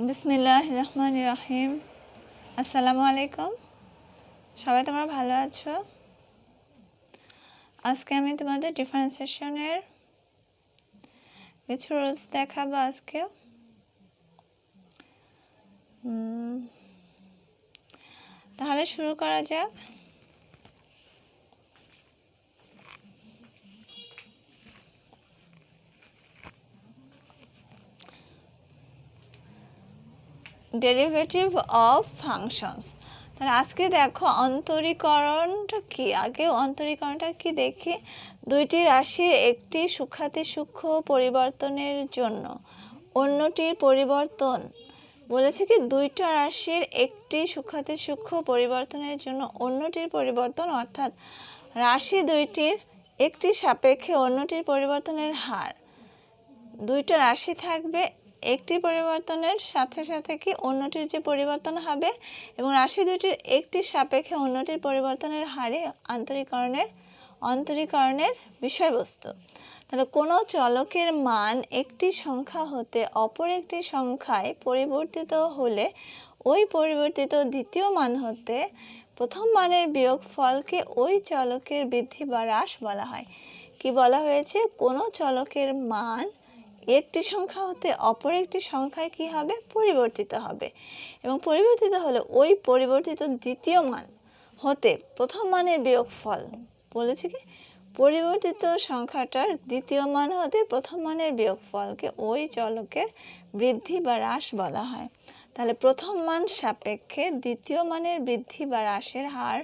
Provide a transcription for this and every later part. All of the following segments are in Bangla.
বিসমিল্লাহির রহমানির রহিম। আসসালামু আলাইকুম। সবাই তোমরা ভালো আছো? আজকে আমি তোমাদের ডিফারেন্সিয়েশনের কিছু রুলস দেখাবো আজকে। তাহলে শুরু করা যাক। Derivative of functions. তাহলে আজকে দেখো অন্তরীকরণটা কি। আগে অন্তরীকরণটা কি দেখি। দুইটি রাশির একটি সূক্ষাতি সূক্ষ্ম পরিবর্তনের জন্য অন্যটির পরিবর্তন বলেছে কি, দুইটা রাশির একটি সূক্ষাতি সূক্ষ্ম পরিবর্তনের জন্য অন্যটির পরিবর্তন, অর্থাৎ রাশি দুইটির একটি সাপেক্ষে অন্যটির পরিবর্তনের হার। দুইটা রাশি থাকবে, একটি পরিবর্তনের সাথে সাথে কি অন্যটির যে পরিবর্তন হবে, এবং রাশি দুইটির একটি সাপেক্ষে অন্যটির পরিবর্তনের হারে অন্তরীকরণের বিষয়বস্তু। তাহলে কোনো চলকের মান একটি সংখ্যা হতে অপর একটি সংখ্যায় পরিবর্তিত হলে ওই পরিবর্তিত দ্বিতীয় মান হতে প্রথম মানের বিয়োগফলকে ওই চলকের বৃদ্ধি বা হ্রাস বলা হয়। কি বলা হয়েছে? কোনো চলকের মান একটি সংখ্যা হতে অপর একটি সংখ্যায় কি হবে? পরিবর্তিত হবে, এবং পরিবর্তিত হলে ওই পরিবর্তিত দ্বিতীয় মান হতে প্রথম মানের বিয়োগফল বলেছে কি, পরিবর্তিত সংখ্যাটার দ্বিতীয় মান হতে প্রথম মানের বিয়োগফলকে ওই চলকের বৃদ্ধি বা হ্রাস বলা হয়। তাহলে প্রথম মান সাপেক্ষে দ্বিতীয় মানের বৃদ্ধি বা হ্রাসের হার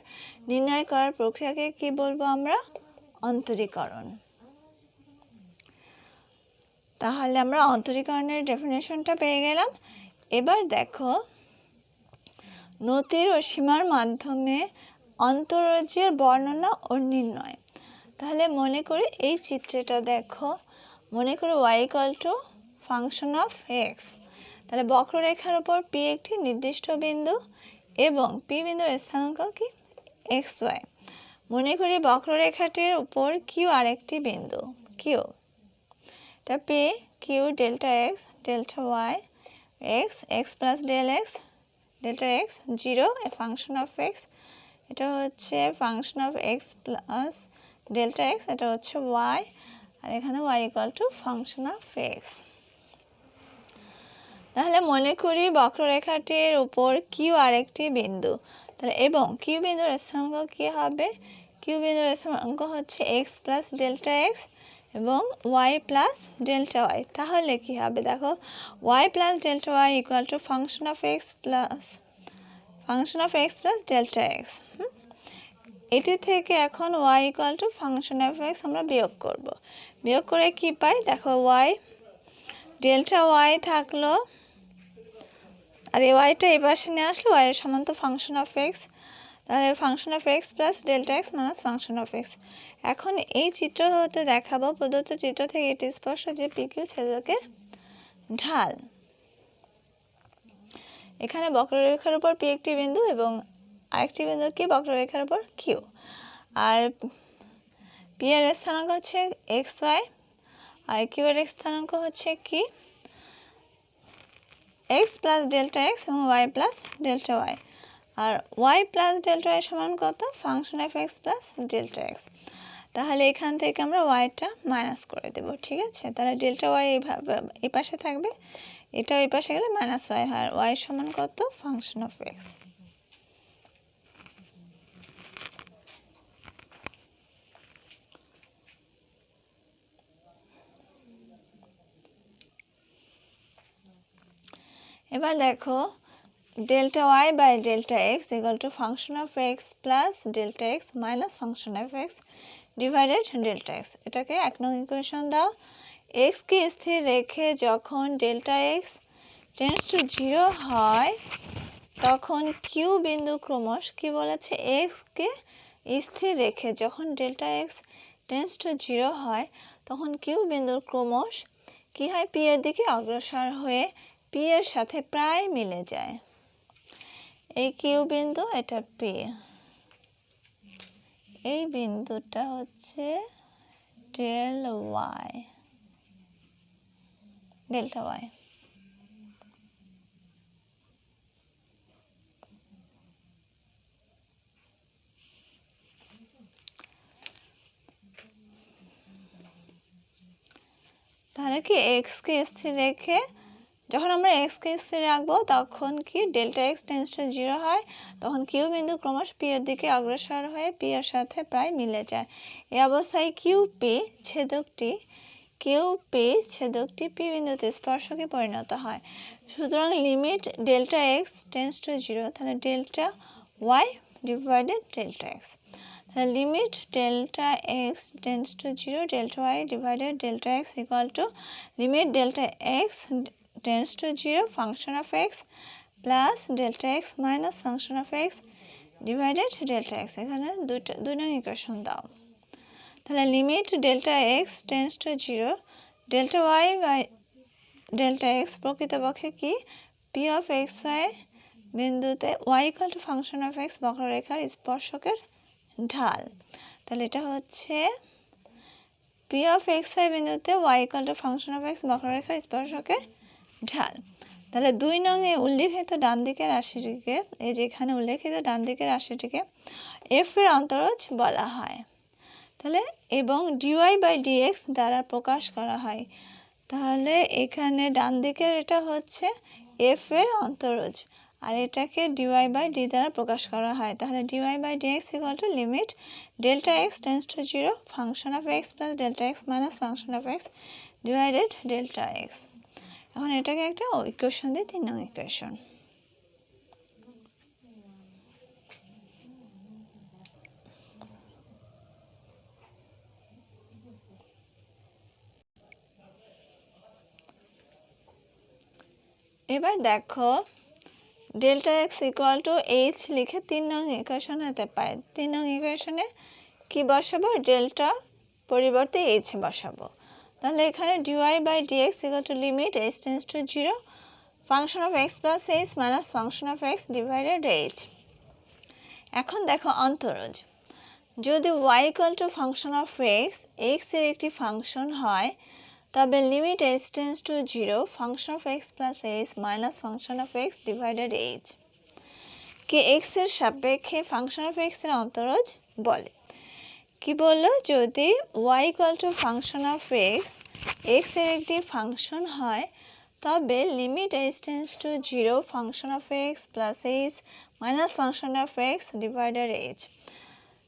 নির্ণয় করার প্রক্রিয়াকে কি বলবো আমরা? অন্তরীকরণ। তাহলে আমরা অন্তরীকরণের ডেফিনেশনটা পেয়ে গেলাম। এবার দেখো নতির ও সীমার মাধ্যমে অন্তরজের বর্ণনা ও নির্ণয়। তাহলে মনে করি এই চিত্রটা দেখো, মনে করো y = ফাংশন অফ x। তাহলে বক্ররেখার উপর p একটি নির্দিষ্ট বিন্দু এবং p বিন্দুর স্থানাঙ্ক কি? xy। মনে করি বক্ররেখাটির উপর q আরেকটি বিন্দু q। এটা p q delta x delta y x plus del x delta x 0 এ ফাংশন অফ x। এটা হচ্ছে function of x plus delta x, এটা হচ্ছে y, আর এখানে y = ফাংশন অফ x। তাহলে মনে করি বক্ররেখাটির উপর q আরেকটি বিন্দু, তাহলে এবং q বিন্দুর স্থানাঙ্ক কি হবে? q বিন্দুর স্থানাঙ্ক হচ্ছে x প্লাস ডেল্টা x এবং y প্লাস ডেল্টা y। তাহলে কি হবে দেখো, y plus delta y = function of x plus delta x। এটি থেকে এখন y = ফাংশন অফ x আমরা বিয়োগ করব। বিয়োগ করে কি পাই দেখো, y ডেল্টা y থাকলো, আর এই ওয়াইটা এই পাশে নিয়ে আসলো, y এর সমান তো ফাংশন অফ x। তাহলে function of x plus delta x minus function of x। এখন এই চিত্র হতে দেখাবো, প্রদত্ত চিত্র থেকে এটি স্পষ্ট যে PQ ছেদকের ঢাল। এখানে বক্ররেখার উপর p একটি বিন্দু এবং আরেকটি বিন্দু কি বক্ররেখার উপর q, আর p এর স্থানাঙ্ক হচ্ছে xy, আর q এর স্থানাঙ্ক হচ্ছে কি x প্লাস ডেল্টা x এবং y প্লাস ডেল্টা y। আর y প্লাস ডেল্টা y সমান কত? Function of x plus delta x। তাহলে এখান থেকে আমরা yটা মাইনাস করে দেব, ঠিক আছে? তাহলে ডেল্টা y এইভাবে এই পাশে থাকবে, এটাও এই পাশে গেলে মাইনাস y হয়, আর y সমান কত? Function of x। এবার দেখো delta y by delta x = function of x plus delta x minus function of x divided delta x। এটাকে 1 নং ইকুয়েশন দাও। x কে স্থির রেখে যখন ডেল্টা x টেন্ডস টু 0 হয় তখন q বিন্দু ক্রমশ কি বলেছে, x কে স্থির রেখে যখন ডেল্টা x টেন্ডস টু 0 হয় তখন q বিন্দুর ক্রমশ কি হয়? p এর দিকে অগ্রসর হয়ে p এর সাথে প্রায় মিলে যায়। এই q বিন্দু, এটা p, এই বিন্দুটা হচ্ছে ডেল্টা y। তাহলে কি এক্সকে স্থির রেখে যখন আমরা এক্সকে স্থির রাখবো তখন কি ডেল্টা এক্স টেন্ডস টু 0 হয়, তখন কিউ বিন্দু ক্রমশ পি এর দিকে অগ্রসর হয়ে পি এর সাথে প্রায় মিলে যায়। এই অবস্থায় কিউপি ছেদকটি পি বিন্দুতে স্পর্শকে পরিণত হয়। সুতরাং limit delta x tends to 0, তাহলে delta y divided delta x, তাহলে limit delta x tends to 0 delta y divided delta x equal to limit delta x tends to 0 function of x plus delta x minus function of x divided delta x. এখানে দুই নং ইকুয়েশন দাও। তাহলে limit delta x tends to 0 delta y by delta x প্রকৃতপক্ষে কি পি অফ এক্স ওয়াই বিন্দুতে y equal to function of x বক্ররেখার স্পর্শকের ঢাল। তাহলে এটা হচ্ছে পি অফ এক্স ওয়াই বিন্দুতে y equal to function of x বক্ররেখার স্পর্শকের ঢাল। তাহলে 2 নংয়ে উল্লেখিত ডান দিকের রাশিটিকে, এই যে এখানে উল্লেখিত ডান দিকের রাশিটিকে এফ এর অন্তরজ বলা হয়। তাহলে এবং ডিওয়াই বাই ডিএক্স দ্বারা প্রকাশ করা হয়। তাহলে এখানে ডান দিকের এটা হচ্ছে এফ এর অন্তরজ আর এটাকে ডিওয়াই বাই ডি দ্বারা প্রকাশ করা হয়। তাহলে dy by dx equal to limit delta x tends to 0 function of x plus delta x minus function of x divided delta x. এখন এটাকে একটা ইকুয়েশন দিই, 3 নং ইকুয়েশন। এবার দেখো delta x equal two H লিখে 3 নং ইকুয়েশন হতে পারে। 3 নং ইকুয়েশনে কি বসাবো, ডেল্টা পরিবর্তে এইচ বসাবো। তাহলে এখানে dy by dx equal to limit h tends to 0 function of x plus h minus function of x divided h. এখন দেখো অন্তরজ, যদি y equal to function of x x এর একটি ফাংশন হয় তবে limit h tends to 0 function of x plus h minus function of x divided h কে এক্স এর সাপেক্ষে ফাংশন অফ এক্স এর অন্তরজ বলে। কি বললো, যদি y equal to function of x x এর একটি ফাংশন হয় তবে limit h tends to 0 function of x plus h minus function of x divided h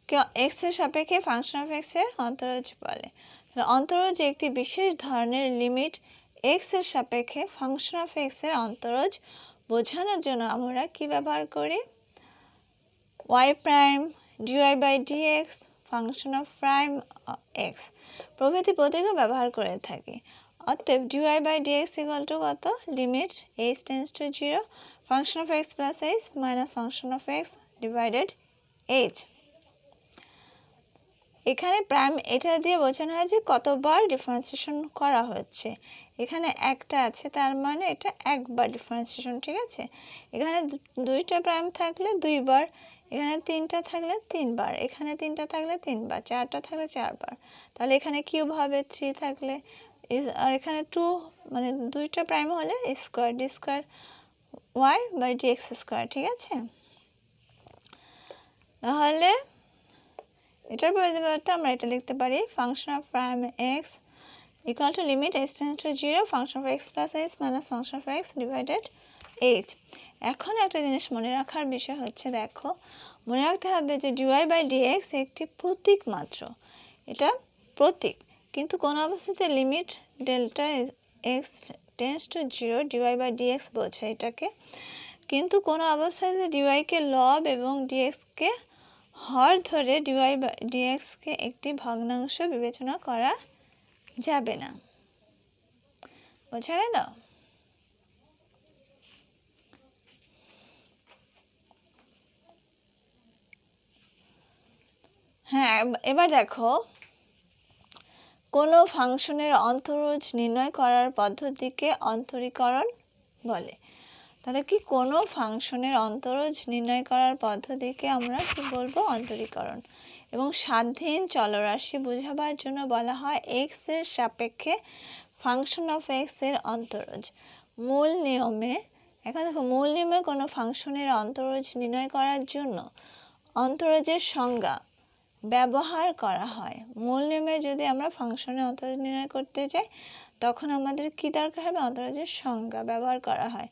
কে এক্স এর সাপেক্ষে ফাংশন অফ এক্স এর অন্তরজ বলে। অন্তরজ একটি বিশেষ ধরনের লিমিট এক্স এর সাপেক্ষে ফাংশন অফ এক্স এর অন্তরজ বোঝানোর জন্য আমরা কি ব্যবহার করি, y prime dy by dx function of prime x প্রভৃতি প্রতীকও ব্যবহার করে থাকি। অতএব dy by dx equal to কত, limit h tends to 0 function of x plus h minus function of x divided h. এখানে প্রাইম এটা দিয়ে বোঝানো হয় যে কতবার ডিফারেন্সিয়েশন করা হচ্ছে। এখানে একটা আছে তার মানে এটা একবার ডিফারেন্সিয়েশন, ঠিক আছে। এখানে 2টা প্রাইম থাকলে 2 বার, এখানে 3টা থাকলে 3 বার, এখানে 3টা থাকলে 3 বার, 4টা থাকলে 4 বার। তাহলে এখানে কিউব হবে 3 থাকলে, আর এখানে 2 মানে 2টা প্রাইম হলে square d square y by d x square, ঠিক আছে। তাহলে এটার পরিবর্তে আমরা এটা লিখতে পারি function of prime x equal to limit h tends to 0 function of x plus h minus function of x divided h. এখন একটা জিনিস মনে রাখার বিষয় হচ্ছে, দেখো মনে রাখতে হবে যে ডিওয়াই বাই ডিএক্স একটি প্রতীক মাত্র, এটা প্রতীক, কিন্তু কোন অবস্থাতে limit delta x tends to 0 dy by dx বোঝায় এটাকে, কিন্তু কোনো অবস্থাতে ডিওয়াইকে লব এবং ডিএক্সকে হর ধরে ডিওয়াই বাই ডিএক্সকে একটি ভগ্নাংশ বিবেচনা করা যাবে না। বোঝা গেল? হ্যাঁ, এবার দেখো কোনো ফাংশনের অন্তরজ নির্ণয় করার পদ্ধতিকে অন্তরীকরণ বলে। তাহলে কি কোনো ফাংশনের অন্তরজ নির্ণয় করার পদ্ধতিকে আমরা কি বলবো, অন্তরীকরণ। এবং স্বাধীন চলরাশি বোঝাবার জন্য বলা হয় এক্স এর সাপেক্ষে ফাংশন অফ এক্স এর অন্তরজ। মূল নিয়মে, এখন দেখো মূল নিয়মে কোনো ফাংশনের অন্তরজ নির্ণয় করার জন্য অন্তরজের সংজ্ঞা ব্যবহার করা হয়। মূল নিয়মে যদি আমরা ফাংশনের অন্তরজ নির্ণয় করতে যাই তখন আমাদের কি দরকার হবে? অন্তরজের সংজ্ঞা ব্যবহার করা হয়।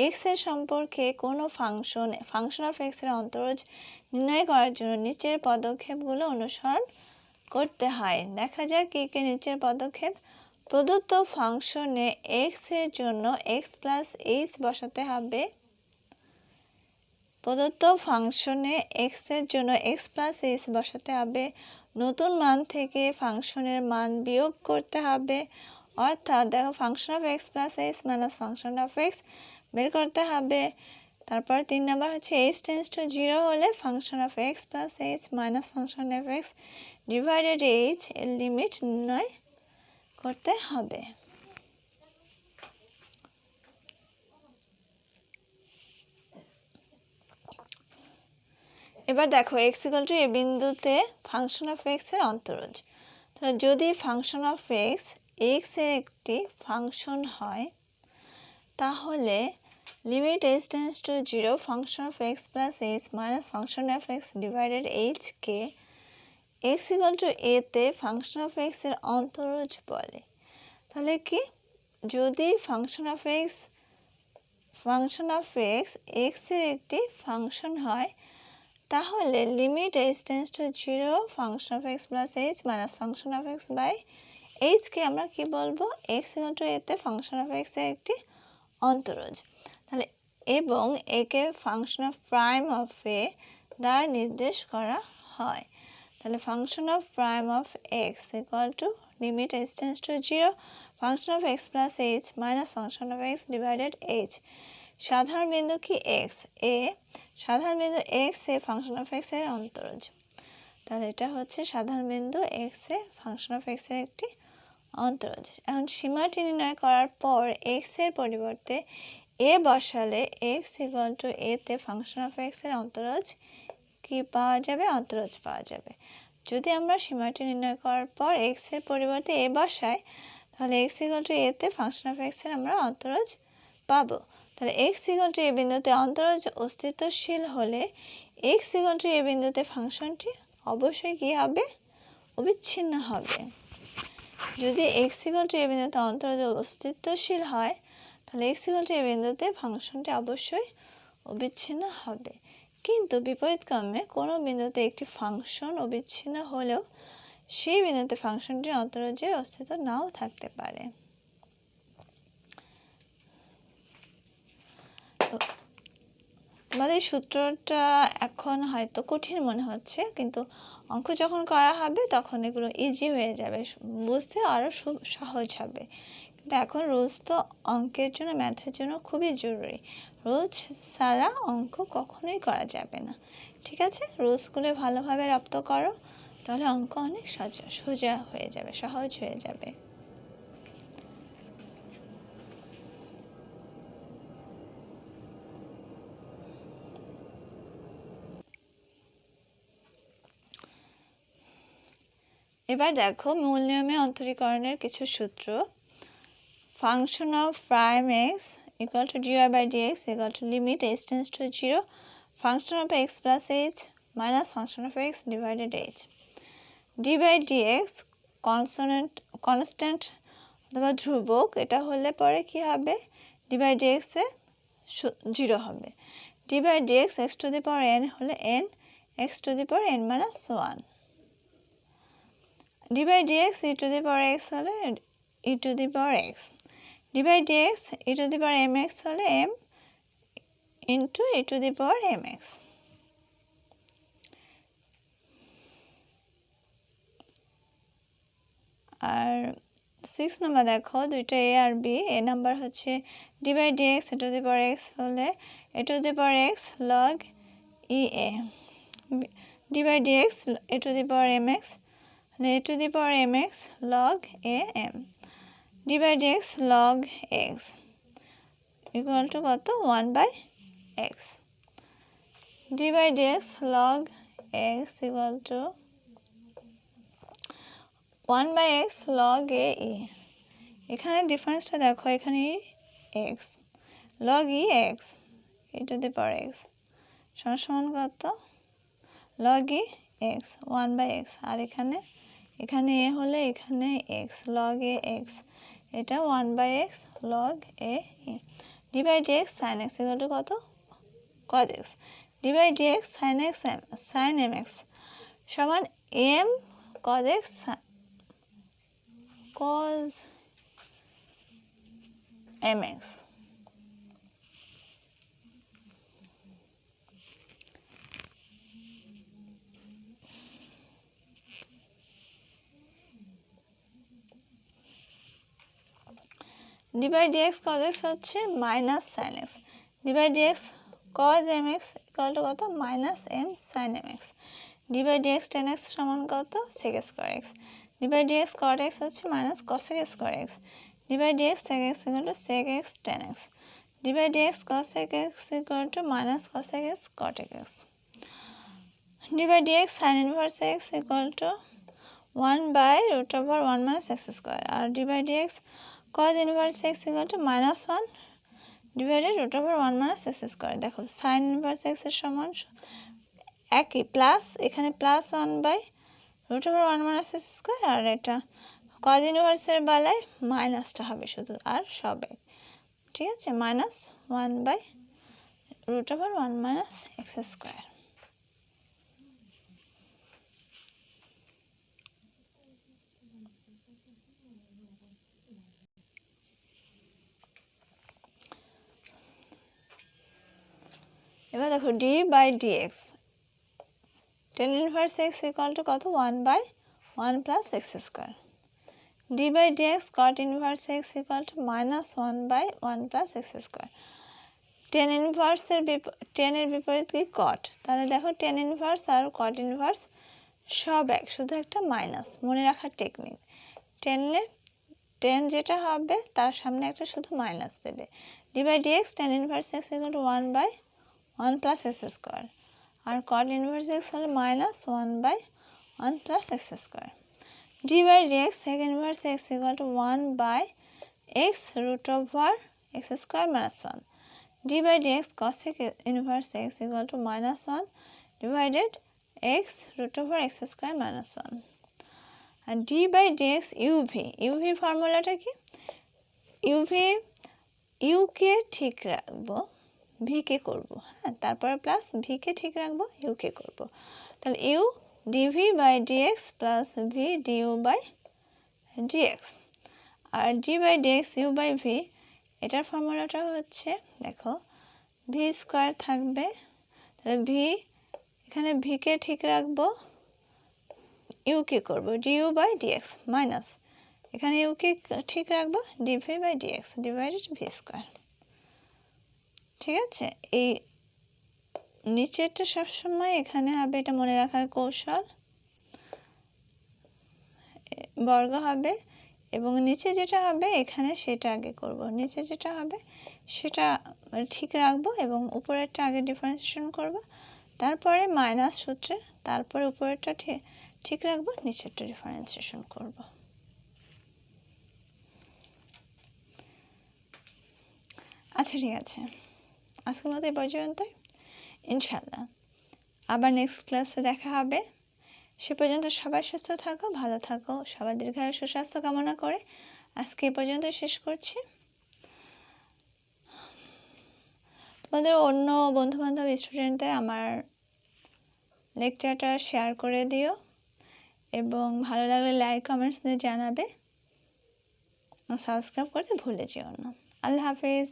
এক্স এর সম্পর্কে কোনো ফাংশন অফ এক্স এর অন্তরজ নির্ণয় করার জন্য নিচের পদক্ষেপগুলো অনুসরণ করতে হয়। দেখা যাক কি কি নিচের পদক্ষেপ। প্রদত্ত ফাংশনে এক্স এর জন্য এক্স প্লাস এইচ বসাতে হবে। প্রদত্ত ফাংশনে এক্স এর জন্য এক্স প্লাস এইচ বসাতে হবে। নতুন মান থেকে ফাংশনের মান বিয়োগ করতে হবে। অর্থাৎ দেখো function of x plus h minus function of x বের করতে হবে। তারপর 3 নাম্বার হচ্ছে এইচ টেন্ডস টু 0 হলে function of x plus h minus function of x divided H এর লিমিট নির্ণয় করতে হবে। এবার দেখো এক্স ইকুয়াল টু এ বিন্দুতে ফাংশন অফ এক্স এর অন্তরজ। তাহলে যদি ফাংশন অফ এক্স এক্স এর একটি ফাংশন হয় তাহলে limit h tends to 0 function of x plus h minus function of x divided এইচকে এক্স ইকুয়াল টু এ তে ফাংশন অফ এক্স এর অন্তরজ বলে। তাহলে কি, যদি ফাংশন অফ এক্স এক্স এর একটি ফাংশন হয় তাহলে limit h tends to 0 function of x plus h minus function of x by এইচকে আমরা কি বলবো? এক্স ইকুয়াল টু এতে ফাংশন অফ এক্স এর একটি অন্তরজ। তাহলে এবং একে ফাংশন অফ প্রাইম অফ এ দ্বারা নির্দেশ করা হয়। তাহলে function of prime of x equal to limit h tends to 0 function of x plus h minus function of x divided h. সাধারণ বিন্দু কি এক্স এ, সাধারণ বিন্দু x A function of x এর অন্তরজ। তাহলে এটা হচ্ছে সাধারণ বিন্দু x A function of x এর একটি অন্তরজ। এখন সীমাটি নির্ণয় করার পর এক্স এর পরিবর্তে এ বসালে এক্স ইকুয়াল টু এ তে ফাংশন অফ এক্স এর অন্তরজ কি পাওয়া যাবে? অন্তরজ পাওয়া যাবে। যদি আমরা সীমাটি নির্ণয় করার পর এক্স এর পরিবর্তে এ বসাই তাহলে এক্স ইকুয়াল টু এ তে ফাংশন অফ এক্স এর আমরা অন্তরজ পাবো। তাহলে এক্স ইকুয়াল টু এ বিন্দুতে অন্তরজ অস্তিত্বশীল হলে এক্স ইকুয়াল টু এ বিন্দুতে ফাংশনটি অবশ্যই কি হবে? অবিচ্ছিন্ন হবে। যদি এক্স ইকুয়াল টু এ বিন্দুতে অন্তরজ অস্তিত্বশীল হয় তাহলে এক্স ইকুয়াল টু এ বিন্দুতে ফাংশনটি অবশ্যই অবিচ্ছিন্ন হবে। কিন্তু বিপরীতক্রমে কোনো বিন্দুতে একটি ফাংশন অবিচ্ছিন্ন হলেও সেই বিন্দুতে ফাংশনটির অন্তরজের অস্তিত্ব নাও থাকতে পারে। আমাদের সূত্রটা এখন হয়তো কঠিন মনে হচ্ছে, কিন্তু অঙ্ক যখন করা হবে তখন এগুলো ইজি হয়ে যাবে, বুঝতে আরও সহজ হবে। কিন্তু এখন রুলস তো অঙ্কের জন্য, ম্যাথের জন্য খুবই জরুরি। রুলস ছাড়া অঙ্ক কখনোই করা যাবে না। ঠিক আছে, রুলসগুলো ভালোভাবে রপ্ত করো, তাহলে অঙ্ক অনেক সোজা হয়ে যাবে, সহজ হয়ে যাবে। এবার দেখো মূল নিয়মে অন্তরীকরণের কিছু সূত্র। Function of prime x equal to dy by dx equal to limit h tends to 0 function of x plus h minus function of x divided h. D by dx constant অথবা ধ্রুবক, এটা হলে পরে কি হবে? ডি বাই ডিএক্স এর 0 হবে। D by dx x to the power n হলে n x to the power n minus 1। d by dx e to the power x হলে e to the power x, d by dx e to the power mx হলে m into e to the power mx। আর 6 নাম্বার দেখো দুইটা a আর b, a নাম্বার হচ্ছে d by dx e to the power x হলে e to the power x log ea, d by dx e to the power mx a to the power mx log am, d by dx log x equal to কত? 1 by x, d by dx log x equal to 1 by x log a e। এখানে ডিফারেন্সটা দেখো, এখানে x log e x e to the power x সমান কত? log e x 1 by x। আর এখানে a হলে এখানে x log a x এটা 1/x log a d by dx sin x equal to কত cos x d by dx sin mx সমান m cos x cos mx। d by dx cos x হচ্ছে minus sin x d by dx cos mx equal to কত minus m sin mx d by dx tan x সমান কত sec square x d by dx cot x হচ্ছে minus cosec square x d by dx sec x equal two sec x tan x d by dx cosec x equal two minus cosec x cot x d by dx sin inverse x equal to 1/√1 minus x square আর d by dx cos inverse x equal to minus 1 divided √1 minus x square। দেখো sin inverse x এর সমান একই প্লাস এখানে প্লাস 1/√1 minus x square আর এটা cos inverse এর বেলায় মাইনাসটা হবে শুধু আর সব এক ঠিক আছে মাইনাস 1/√1 minus x square। এবার দেখো d by dx tan inverse x equal to কত 1/1 plus x square d by dx cot inverse x equal to minus 1/1 plus x square tan inverse tan এর বিপরীত কি cot তাহলে দেখো tan inverse আর cot inverse সব এক শুধু একটা মাইনাস মনে রাখার টেকনিক tan যেটা হবে তার সামনে একটা শুধু মাইনাস দেবে d by dx tan inverse x equal to 1/1 plus x square R cot inverse x হলো minus 1/1 plus x square d by dx sec inverse x equal to 1/x √x square minus 1 d by dx cosec inverse x equal to minus 1 divided x √x square minus 1 R d by dx uv ফর্মুলাটা কি u কে ঠিক রাখবো v কে করব হ্যাঁ তারপরে প্লাস v কে ঠিক রাখবো u কে করব তাহলে u dv by dx plus v du by dx R d by dx u by v এটার ফর্মুলাটা হচ্ছে দেখো v স্কয়ার থাকবে তাহলে v এখানে v কে ঠিক রাখবো u কে করব du by dx মাইনাস এখানে u কে ঠিক রাখবো dv by dx divided v square ঠিক আছে এই নিচেরটা সব সময় এখানে হবে এটা মনে রাখার কৌশল বর্গ হবে এবং নিচে যেটা হবে এখানে সেটা আগে করব নিচে যেটা হবে সেটা ঠিক রাখবো এবং উপরেরটা আগে ডিফারেন্সিয়েশন করব তারপরে মাইনাস সূত্রে তারপরে উপরেরটা ঠিক রাখবো নিচেরটা ডিফারেন্সিয়েশন করব আচ্ছা ঠিক আছে আজকের মতো এই পর্যন্তই ইনশাআল্লাহ আবার নেক্সট ক্লাসে দেখা হবে সে পর্যন্ত সবাই সুস্থ থাকো ভালো থাকো সবার দীর্ঘায়ু সুস্বাস্থ্য কামনা করে আজকে এই পর্যন্ত শেষ করছি তোমাদের অন্য বন্ধুবান্ধব স্টুডেন্টদের আমার লেকচারটা শেয়ার করে দিও এবং ভালো লাগলে লাইক কমেন্টস দিয়ে জানাবে সাবস্ক্রাইব করতে ভুলে যেও না আল্লাহ হাফেজ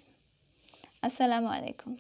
আসসালামু আলাইকুম